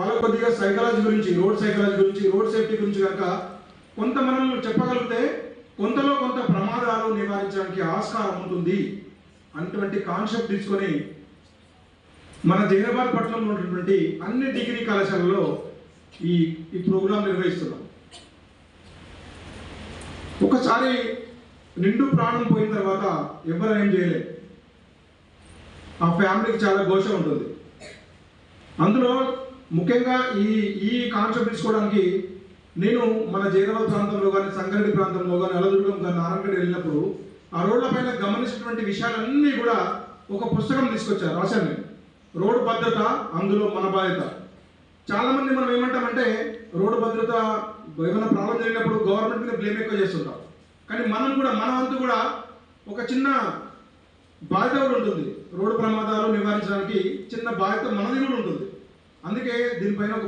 చాలా కొద్దిగా సైకాలజీ గురించి, రోడ్ సైకాలజీ గురించి, రోడ్ సేఫ్టీ గురించి కనుక కొంత మనం చెప్పగలిగితే కొంతలో కొంత ప్రమాదాలు నివారించడానికి ఆస్కారం ఉంటుంది అటువంటి కాన్సెప్ట్ తీసుకొని మన జైరాబాద్ పట్టణంలో ఉన్నటువంటి అన్ని డిగ్రీ కళాశాలలో ఈ ఈ ప్రోగ్రాం నిర్వహిస్తున్నాం. ఒకసారి నిండు ప్రాణం పోయిన తర్వాత ఎవరు ఏం చేయలేదు. ఆ ఫ్యామిలీకి చాలా ఘోష ఉంటుంది. అందులో ముఖ్యంగా ఈ కాన్సెప్ట్ తీసుకోవడానికి నేను మన జైరాబాద్ ప్రాంతంలో కానీ, సంగారెడ్డి ప్రాంతంలో కానీ, అలదుర్గం కానీ, నారాయణగఢ్ వెళ్ళినప్పుడు ఆ రోడ్ల పైన గమనించినటువంటి విషయాలన్నీ కూడా ఒక పుస్తకం తీసుకొచ్చారు, రాశాను నేను. రోడ్డు భద్రత, అందులో మన బాధ్యత. చాలామంది మనం ఏమంటామంటే రోడ్డు భద్రత ఏమైనా ప్రాబ్లం జరిగినప్పుడు గవర్నమెంట్ మీద బ్లేమ్ ఎక్కువ చేస్తుంటాం. కానీ మనం కూడా మన వంతు కూడా ఒక చిన్న బాధ్యత కూడా ఉంటుంది. రోడ్డు ప్రమాదాలు నివారించడానికి చిన్న బాధ్యత మనది కూడా ఉంటుంది. అందుకే దీనిపైన ఒక